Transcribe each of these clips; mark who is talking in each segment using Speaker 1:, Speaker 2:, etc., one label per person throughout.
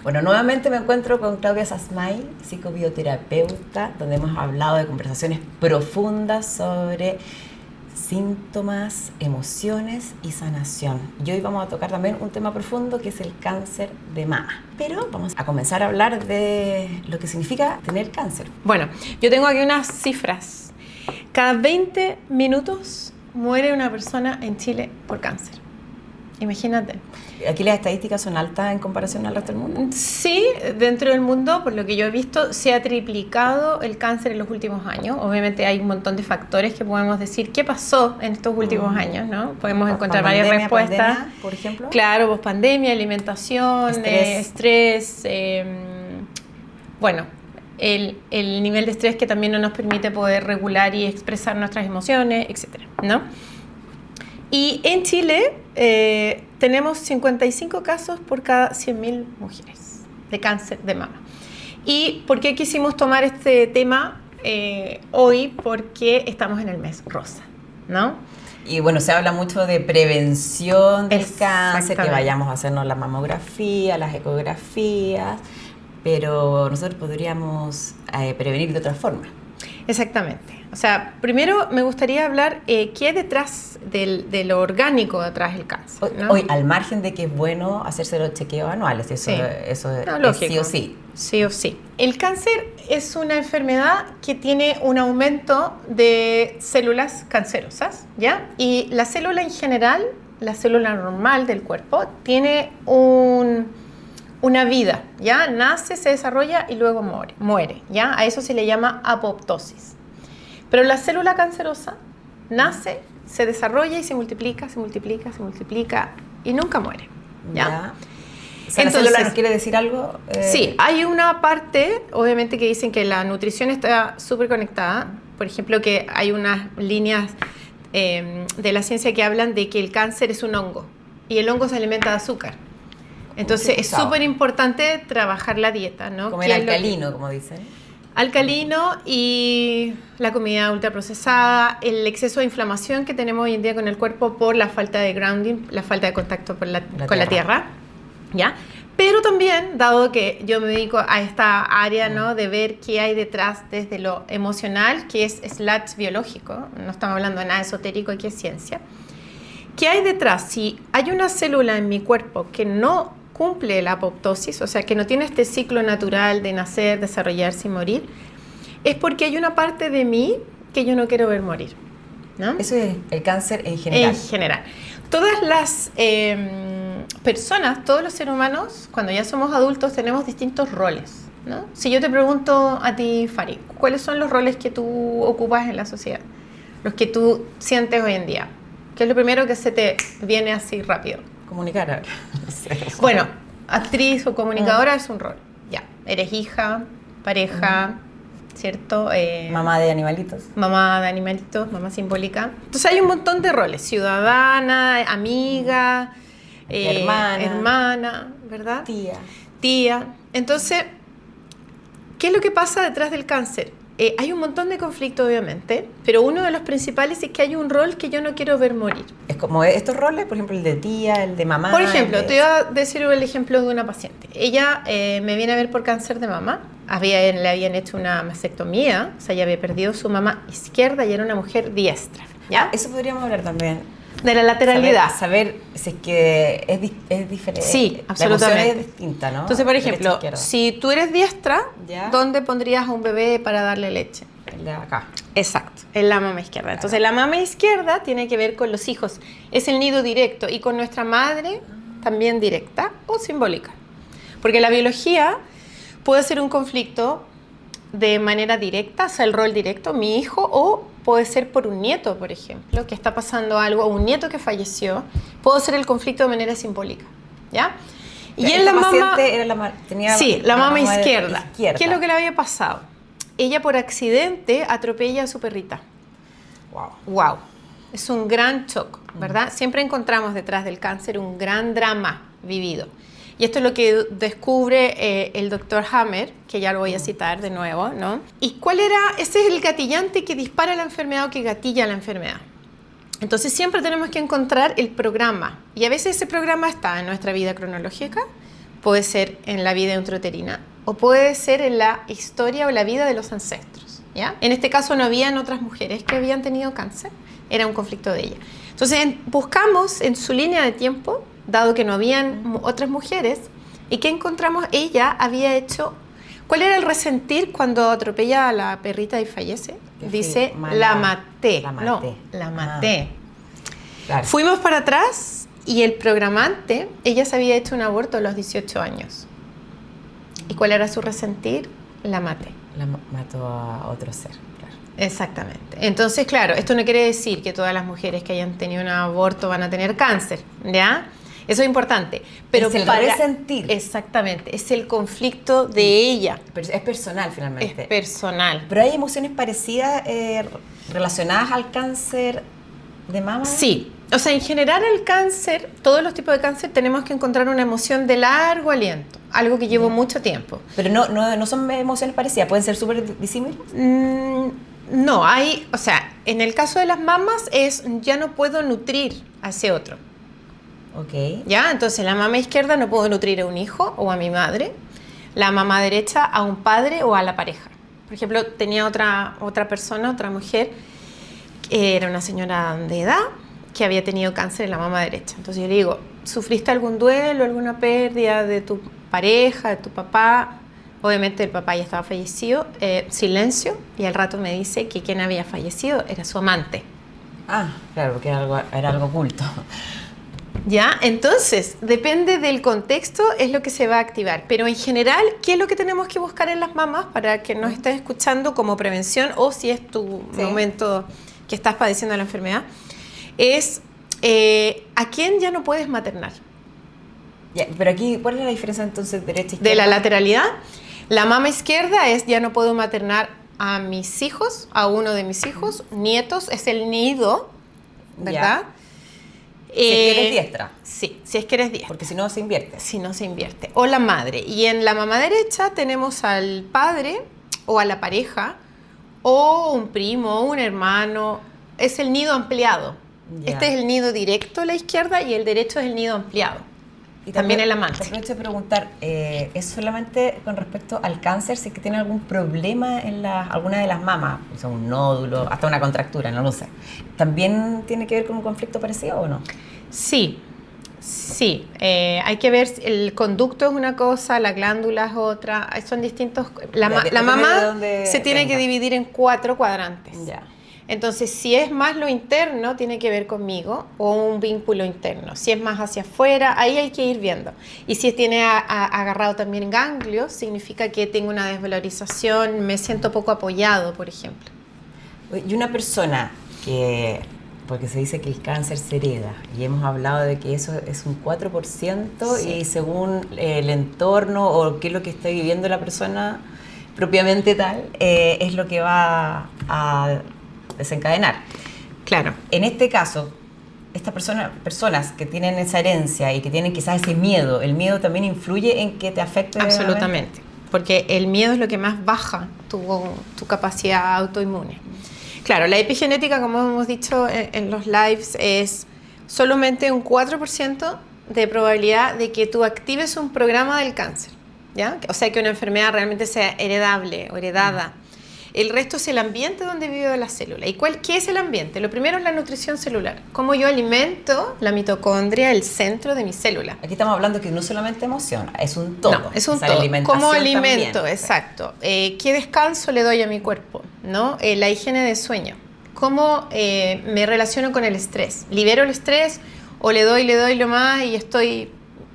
Speaker 1: Bueno, nuevamente me encuentro con Claudia Sasmay, psicobioterapeuta, donde hemos hablado de conversaciones profundas sobre síntomas, emociones y sanación. Y hoy vamos a tocar también un tema profundo que es el cáncer de mama. Pero vamos a comenzar a hablar de lo que significa tener cáncer.
Speaker 2: Bueno, yo tengo aquí unas cifras. Cada 20 minutos muere una persona en Chile por cáncer. Imagínate.
Speaker 1: ¿Aquí las estadísticas son altas en comparación al resto del mundo?
Speaker 2: Sí, dentro del mundo, por lo que yo he visto, se ha triplicado el cáncer en los últimos años. Obviamente hay un montón de factores que podemos decir qué pasó en estos últimos años, ¿no? Podemos encontrar varias respuestas.
Speaker 1: Pandemia, por ejemplo.
Speaker 2: Claro, pospandemia, alimentación, estrés, bueno, el nivel de estrés que también no nos permite poder regular y expresar nuestras emociones, etcétera, ¿no? Y en Chile tenemos 55 casos por cada 100.000 mujeres de cáncer de mama. ¿Y por qué quisimos tomar este tema hoy? Porque estamos en el mes rosa, ¿no?
Speaker 1: Y bueno, se habla mucho de prevención del cáncer, que vayamos a hacernos la mamografía, las ecografías, pero nosotros podríamos prevenir de otra forma.
Speaker 2: Exactamente. O sea, primero me gustaría hablar qué hay detrás de lo orgánico detrás del cáncer, ¿no?
Speaker 1: Hoy, al margen de que es bueno hacerse los chequeos anuales, eso,
Speaker 2: sí.
Speaker 1: eso
Speaker 2: no,
Speaker 1: es sí o sí.
Speaker 2: Sí o sí. El cáncer es una enfermedad que tiene un aumento de células cancerosas, ¿ya? Y la célula en general, la célula normal del cuerpo, tiene una vida, ¿ya? Nace, se desarrolla y luego muere, ¿ya? A eso se le llama apoptosis. Pero la célula cancerosa nace, se desarrolla y se multiplica y nunca muere, ¿ya?
Speaker 1: O sea, entonces, ¿la célula nos quiere decir algo?
Speaker 2: Sí, hay una parte, obviamente, que dicen que la nutrición está súper conectada. Por ejemplo, que hay unas líneas de la ciencia que hablan de que el cáncer es un hongo y el hongo se alimenta de azúcar. Entonces es súper importante trabajar la dieta, ¿no?
Speaker 1: Comer alcalino, como dicen.
Speaker 2: Alcalino y la comida ultraprocesada, el exceso de inflamación que tenemos hoy en día con el cuerpo por la falta de grounding, la falta de contacto con la tierra, ¿ya? Pero también, dado que yo me dedico a esta área, ¿no? De ver qué hay detrás desde lo emocional, que es / biológico, no estamos hablando de nada esotérico, aquí es ciencia. ¿Qué hay detrás? Si hay una célula en mi cuerpo que no cumple la apoptosis, o sea, que no tiene este ciclo natural de nacer, desarrollarse y morir, es porque hay una parte de mí que yo no quiero ver morir, ¿no?
Speaker 1: Eso es el cáncer en general.
Speaker 2: En general. Todas las personas, todos los seres humanos, cuando ya somos adultos, tenemos distintos roles, ¿no? Si yo te pregunto a ti, Fari, ¿cuáles son los roles que tú ocupas en la sociedad? Los que tú sientes hoy en día. ¿Qué es lo primero que se te viene así rápido?
Speaker 1: Comunicar.
Speaker 2: Bueno, actriz o comunicadora es un rol. Ya, eres hija, pareja, ¿cierto?
Speaker 1: Mamá de animalitos.
Speaker 2: Mamá de animalitos, mamá simbólica. Entonces hay un montón de roles. Ciudadana, amiga, hermana, ¿verdad? Tía. Entonces, ¿qué es lo que pasa detrás del cáncer? Hay un montón de conflictos, obviamente, pero uno de los principales es que hay un rol que yo no quiero ver morir.
Speaker 1: Es como estos roles, por ejemplo, el de tía, el de mamá.
Speaker 2: Por ejemplo, te voy a decir el ejemplo de una paciente. Ella me viene a ver por cáncer de mama. Le habían hecho una mastectomía, o sea, ella había perdido su mama izquierda y era una mujer diestra, ¿ya?
Speaker 1: Eso podríamos hablar también.
Speaker 2: De la lateralidad.
Speaker 1: Saber si es que es diferente.
Speaker 2: Sí, absolutamente.
Speaker 1: La emoción es distinta, ¿no?
Speaker 2: Entonces, por ejemplo, si tú eres diestra,
Speaker 1: ¿ya?
Speaker 2: ¿Dónde pondrías a un bebé para darle leche?
Speaker 1: El de acá.
Speaker 2: Exacto, en la mama izquierda. Entonces, la mama izquierda tiene que ver con los hijos. Es el nido directo y con nuestra madre también directa o simbólica. Porque la biología puede ser un conflicto de manera directa, o sea, el rol directo, mi hijo, o puede ser por un nieto, por ejemplo, que está pasando algo, o un nieto que falleció, puede ser el conflicto de manera simbólica, ¿ya?
Speaker 1: Y en la mamá tenía
Speaker 2: la mama izquierda. ¿Qué es lo que le había pasado? Ella por accidente atropella a su perrita. Wow. Es un gran shock, ¿verdad? Siempre encontramos detrás del cáncer un gran drama vivido. Y esto es lo que descubre el doctor Hammer, que ya lo voy a citar de nuevo, ¿no? ¿Y cuál era? Ese es el gatillante que dispara la enfermedad o que gatilla la enfermedad. Entonces siempre tenemos que encontrar el programa. Y a veces ese programa está en nuestra vida cronológica puede ser en la vida intrauterina o puede ser en la historia o la vida de los ancestros, ¿ya? En este caso no habían otras mujeres que habían tenido cáncer, era un conflicto de ella. Entonces buscamos en su línea de tiempo, dado que no habían otras mujeres, y ¿qué encontramos? Ella había hecho... ¿Cuál era el resentir cuando atropella a la perrita y fallece? Dice, la maté. No, la maté.
Speaker 1: Claro.
Speaker 2: Fuimos para atrás y el programante, ella se había hecho un aborto a los 18 años. ¿Y cuál era su resentir? La maté.
Speaker 1: La mató a otro ser, claro.
Speaker 2: Exactamente. Entonces, claro, esto no quiere decir que todas las mujeres que hayan tenido un aborto van a tener cáncer, ¿ya? Eso es importante. Pero
Speaker 1: es el resentir.
Speaker 2: Exactamente, es el conflicto de ella.
Speaker 1: Pero es personal, finalmente.
Speaker 2: Es personal.
Speaker 1: ¿Pero hay emociones parecidas relacionadas al cáncer de mama?
Speaker 2: Sí. O sea, en general el cáncer, todos los tipos de cáncer, tenemos que encontrar una emoción de largo aliento, algo que llevó mucho tiempo.
Speaker 1: Pero no son emociones parecidas, pueden ser súper disímiles.
Speaker 2: No, o sea, en el caso de las mamas es ya no puedo nutrir a ese otro.
Speaker 1: Ok.
Speaker 2: ¿Ya? Entonces la mama izquierda no puedo nutrir a un hijo o a mi madre, la mama derecha a un padre o a la pareja. Por ejemplo, tenía otra persona, otra mujer, que era una señora de edad que había tenido cáncer en la mama derecha. Entonces yo le digo, ¿sufriste algún duelo, alguna pérdida de tu pareja, de tu papá? Obviamente el papá ya estaba fallecido, silencio, y al rato me dice que quien había fallecido era su amante.
Speaker 1: Ah, claro, porque era algo oculto.
Speaker 2: ¿Ya? Entonces, depende del contexto, es lo que se va a activar. Pero en general, ¿qué es lo que tenemos que buscar en las mamás para que nos estés escuchando como prevención o si es tu momento que estás padeciendo la enfermedad? Es ¿a quién ya no puedes maternar?
Speaker 1: Ya, pero aquí, ¿cuál es la diferencia entonces derecha-izquierda?
Speaker 2: De la lateralidad, la mama izquierda es ya no puedo maternar a mis hijos, a uno de mis hijos, nietos, es el nido, ¿verdad?
Speaker 1: Ya. Si es que eres diestra.
Speaker 2: Sí, si es que eres diestra.
Speaker 1: Porque si no, se invierte.
Speaker 2: Si no, se invierte. O la madre. Y en la mama derecha tenemos al padre o a la pareja o un primo, un hermano. Es el nido ampliado.
Speaker 1: Ya.
Speaker 2: Este es el nido directo a la izquierda y el derecho es el nido ampliado. Y también el amante.
Speaker 1: Te aprovecho de preguntar, ¿es solamente con respecto al cáncer, si es que tiene algún problema en alguna de las mamas? O sea, un nódulo, hasta una contractura, no lo sé. ¿También tiene que ver con un conflicto parecido o no?
Speaker 2: Sí. Hay que ver, el conducto es una cosa, la glándula es otra, son distintos. La mama se tiene que dividir en 4 cuadrantes. Ya. Entonces, si es más lo interno, tiene que ver conmigo, o un vínculo interno. Si es más hacia afuera, ahí hay que ir viendo. Y si tiene agarrado también ganglios, significa que tengo una desvalorización, me siento poco apoyado, por ejemplo.
Speaker 1: Y una persona que, porque se dice que el cáncer se hereda, y hemos hablado de que eso es un 4%, sí. Y según el entorno o qué es lo que está viviendo la persona propiamente tal, es lo que va a desencadenar.
Speaker 2: Claro.
Speaker 1: En este caso, estas personas que tienen esa herencia y que tienen quizás ese miedo, ¿el miedo también influye en que te afecte?
Speaker 2: Absolutamente, porque el miedo es lo que más baja tu capacidad autoinmune. Claro, la epigenética, como hemos dicho en los lives, es solamente un 4% de probabilidad de que tú actives un programa del cáncer, ¿ya? O sea, que una enfermedad realmente sea heredable o heredada. El resto es el ambiente donde vive la célula. ¿Y qué es el ambiente? Lo primero es la nutrición celular. Cómo yo alimento la mitocondria, el centro de mi célula.
Speaker 1: Aquí estamos hablando que no solamente emoción, es un todo.
Speaker 2: No, es un todo. ¿Cómo alimento? También. Exacto. ¿Qué descanso le doy a mi cuerpo? ¿No? La higiene de sueño. ¿Cómo me relaciono con el estrés? ¿Libero el estrés o le doy lo más y estoy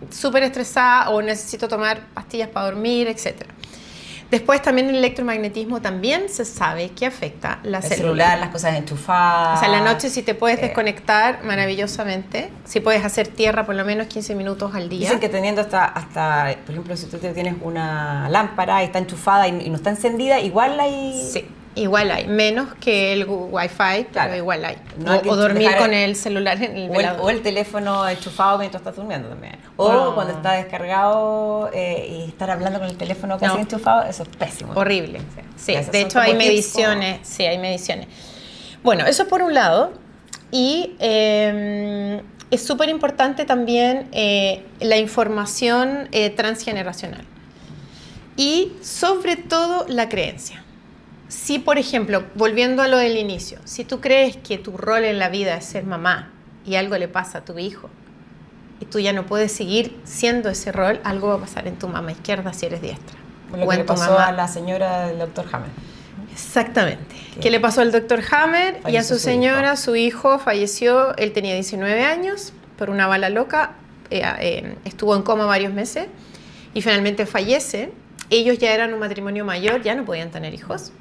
Speaker 2: súper estresada o necesito tomar pastillas para dormir, etcétera? Después también el electromagnetismo también se sabe que afecta la célula. El celular,
Speaker 1: las cosas enchufadas.
Speaker 2: O sea, en la noche si te puedes desconectar maravillosamente, si puedes hacer tierra por lo menos 15 minutos al día.
Speaker 1: Dicen que teniendo hasta por ejemplo, si tú tienes una lámpara y está enchufada y no está encendida, igual hay...
Speaker 2: Sí, igual hay. Menos que el Wi-Fi, claro, pero igual hay.
Speaker 1: No
Speaker 2: o dormir con el celular en el velador.
Speaker 1: O el teléfono enchufado mientras estás durmiendo también. O cuando está descargado y estar hablando con el teléfono casi enchufado, eso es pésimo.
Speaker 2: Horrible. Sí, de hecho hay mediciones. Sí, hay mediciones. Bueno, eso por un lado. Y es súper importante también la información transgeneracional. Y sobre todo la creencia. Si, por ejemplo, volviendo a lo del inicio, si tú crees que tu rol en la vida es ser mamá y algo le pasa a tu hijo y tú ya no puedes seguir siendo ese rol, algo va a pasar en tu mamá izquierda si eres diestra.
Speaker 1: Lo
Speaker 2: o
Speaker 1: que
Speaker 2: en
Speaker 1: le
Speaker 2: tu
Speaker 1: pasó
Speaker 2: mamá.
Speaker 1: a la señora del Dr. Hammer.
Speaker 2: Exactamente. ¿Qué le pasó al Dr. Hammer y a
Speaker 1: Falleció
Speaker 2: su
Speaker 1: su
Speaker 2: señora?
Speaker 1: hijo.
Speaker 2: Su hijo falleció, él tenía 19 años por una bala loca, estuvo en coma varios meses y finalmente fallece. Ellos ya eran un matrimonio mayor, ya no podían tener hijos.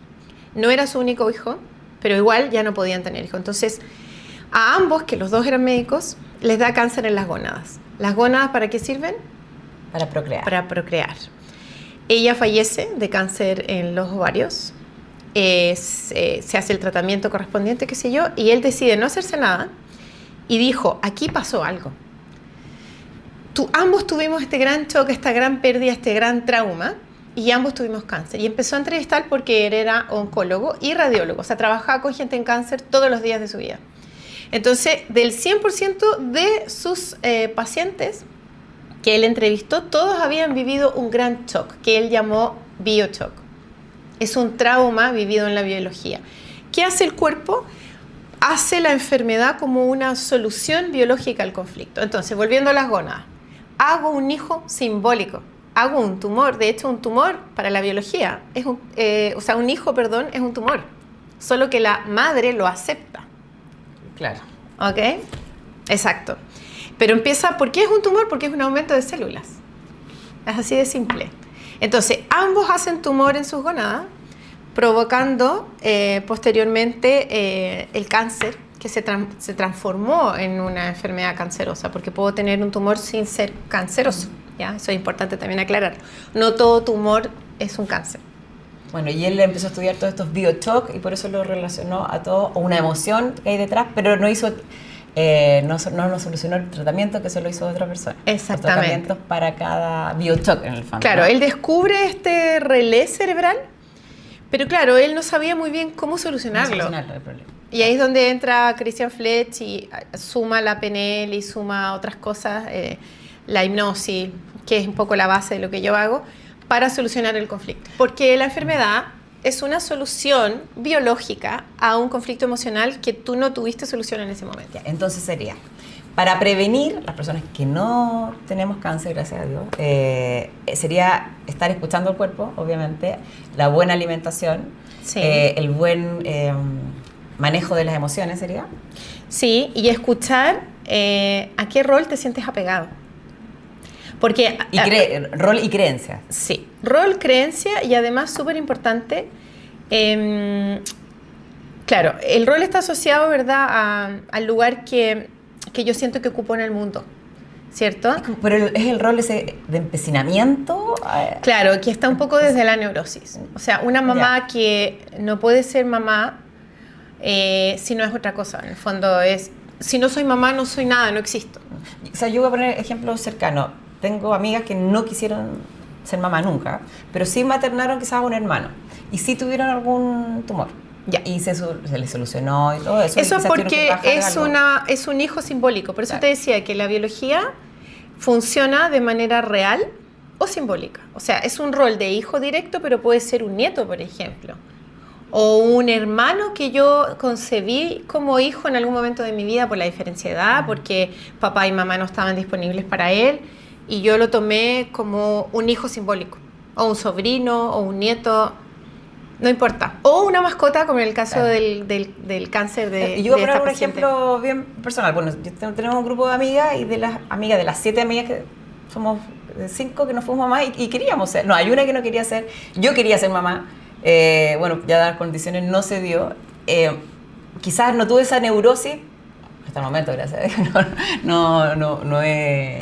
Speaker 2: No era su único hijo, pero igual ya no podían tener hijos. Entonces, a ambos, que los dos eran médicos, les da cáncer en las gónadas. ¿Las gónadas para qué sirven?
Speaker 1: Para procrear.
Speaker 2: Para procrear. Ella fallece de cáncer en los ovarios. Se hace el tratamiento correspondiente, qué sé yo, y él decide no hacerse nada y dijo, aquí pasó algo. Ambos tuvimos este gran choque, esta gran pérdida, este gran trauma, y ambos tuvimos cáncer. Y empezó a entrevistar porque él era oncólogo y radiólogo, o sea, trabajaba con gente en cáncer todos los días de su vida. Entonces, del 100% de sus pacientes que él entrevistó, todos habían vivido un gran shock, que él llamó bioshock. Es un trauma vivido en la biología. ¿Qué hace el cuerpo? Hace la enfermedad como una solución biológica al conflicto. Entonces, volviendo a las gónadas, hago un hijo simbólico, hago un tumor. De hecho, un tumor para la biología, un hijo, perdón, es un tumor. Solo que la madre lo acepta.
Speaker 1: Claro.
Speaker 2: ¿Ok? Exacto. Pero ¿por qué es un tumor? Porque es un aumento de células. Es así de simple. Entonces, ambos hacen tumor en sus gónadas, provocando posteriormente el cáncer, que se transformó en una enfermedad cancerosa, porque puedo tener un tumor sin ser canceroso, ¿ya? Eso es importante también aclarar. No todo tumor es un cáncer.
Speaker 1: Bueno, y él empezó a estudiar todos estos bioshock y por eso lo relacionó a todo, o una emoción que hay detrás, pero no hizo... no solucionó el tratamiento, que eso lo hizo otra persona.
Speaker 2: Exactamente.
Speaker 1: Los tratamientos para cada bioshock en el fondo.
Speaker 2: Claro,
Speaker 1: ¿no?
Speaker 2: él descubre este relé cerebral, pero claro, él no sabía muy bien cómo solucionarlo.
Speaker 1: El problema.
Speaker 2: Y ahí es donde entra Christian Fletch y suma la PNL y suma otras cosas, la hipnosis, que es un poco la base de lo que yo hago, para solucionar el conflicto. Porque la enfermedad es una solución biológica a un conflicto emocional que tú no tuviste solución en ese momento.
Speaker 1: Entonces sería, para prevenir las personas que no tenemos cáncer, gracias a Dios, sería estar escuchando el cuerpo, obviamente, la buena alimentación,
Speaker 2: Sí.
Speaker 1: El buen manejo de las emociones, ¿sería?
Speaker 2: Sí, y escuchar a qué rol te sientes apegado. Porque
Speaker 1: Rol y creencia.
Speaker 2: Sí, rol, creencia y además súper importante, claro, el rol está asociado, ¿verdad?, al lugar que yo siento que ocupo en el mundo, ¿cierto?
Speaker 1: Pero es el rol ese de empecinamiento.
Speaker 2: Claro, que está un poco desde la neurosis. O sea, una mamá que no puede ser mamá si no es otra cosa. En el fondo es, si no soy mamá, no soy nada, no existo.
Speaker 1: O sea, yo voy a poner ejemplos cercanos. Tengo amigas que no quisieron ser mamá nunca, pero sí maternaron quizás a un hermano. Y sí tuvieron algún tumor.
Speaker 2: Ya.
Speaker 1: Y se les solucionó y todo eso.
Speaker 2: Eso es porque
Speaker 1: es
Speaker 2: es un hijo simbólico. Por eso
Speaker 1: Claro.
Speaker 2: te decía que la biología funciona de manera real o simbólica. O sea, es un rol de hijo directo, pero puede ser un nieto, por ejemplo. O un hermano que yo concebí como hijo en algún momento de mi vida por la diferencia de edad, porque papá y mamá no estaban disponibles para él, y yo lo tomé como un hijo simbólico, o un sobrino, o un nieto, no importa. O una mascota, como en el caso
Speaker 1: Claro.
Speaker 2: del cáncer de
Speaker 1: Y yo voy a
Speaker 2: esta
Speaker 1: poner un
Speaker 2: paciente.
Speaker 1: ejemplo bien personal. Bueno, tenemos un grupo de amigas y de las 7 amigas que somos 5 que no fuimos mamás y queríamos ser. No, hay una que no quería ser. Yo quería ser mamá. Bueno, ya dadas las condiciones no se dio. Quizás no tuve esa neurosis hasta el momento, gracias a Dios. No he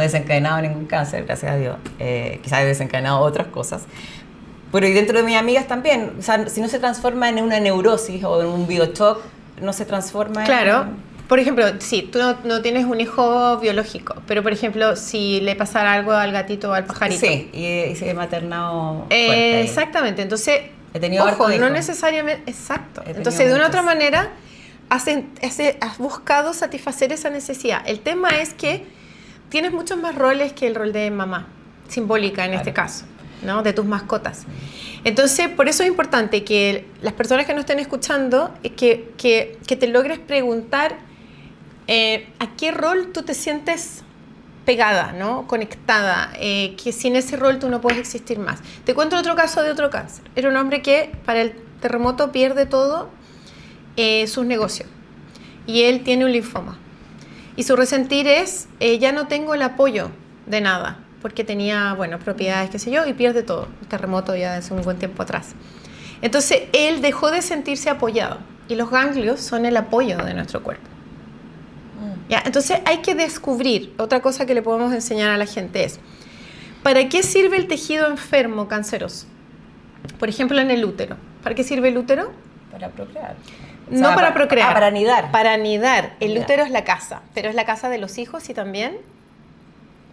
Speaker 1: desencadenado ningún cáncer, gracias a Dios. Quizás he desencadenado otras cosas. Pero y dentro de mis amigas también, o sea, si no se transforma en una neurosis o en un bioshock, no se transforma
Speaker 2: Claro.
Speaker 1: en...
Speaker 2: Por ejemplo, sí, tú no tienes un hijo biológico, pero por ejemplo, si le pasara algo al gatito o al pajarito.
Speaker 1: Sí, y se he maternado fuerte.
Speaker 2: Exactamente, entonces,
Speaker 1: He tenido
Speaker 2: ojo,
Speaker 1: hartos
Speaker 2: no
Speaker 1: hijos.
Speaker 2: necesariamente, exacto.
Speaker 1: He tenido
Speaker 2: Entonces, de una
Speaker 1: muchos.
Speaker 2: otra manera, has buscado satisfacer esa necesidad. El tema es que tienes muchos más roles que el rol de mamá, simbólica en este caso, ¿no? De tus mascotas. Entonces, por eso es importante que las personas que nos estén escuchando, que te logres preguntar a qué rol tú te sientes pegada, ¿no? Conectada, que sin ese rol tú no puedes existir más. Te cuento otro caso de otro cáncer. Era un hombre que para el terremoto pierde todo sus negocios y él tiene un linfoma. Y su resentir es, ya no tengo el apoyo de nada, porque tenía, bueno, propiedades, qué sé yo, y pierde todo. El terremoto ya hace un buen tiempo atrás. Entonces, él dejó de sentirse apoyado. Y los ganglios son el apoyo de nuestro cuerpo. ¿Ya? Entonces, hay que descubrir. Otra cosa que le podemos enseñar a la gente es, ¿para qué sirve el tejido enfermo canceroso? Por ejemplo, en el útero. ¿Para qué sirve el útero?
Speaker 1: Para procrear.
Speaker 2: No para procrear.
Speaker 1: Para anidar.
Speaker 2: Para anidar. El útero es la casa, pero es la casa de los hijos y también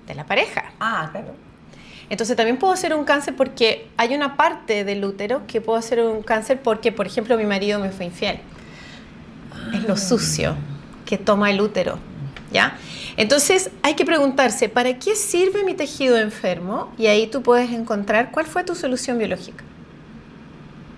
Speaker 2: de la pareja.
Speaker 1: Ah, claro.
Speaker 2: Entonces también puedo ser un cáncer porque hay una parte del útero que puedo ser un cáncer porque, por ejemplo, mi marido me fue infiel. Es lo sucio que toma el útero, ¿ya? Entonces hay que preguntarse, ¿para qué sirve mi tejido enfermo? Y ahí tú puedes encontrar cuál fue tu solución biológica.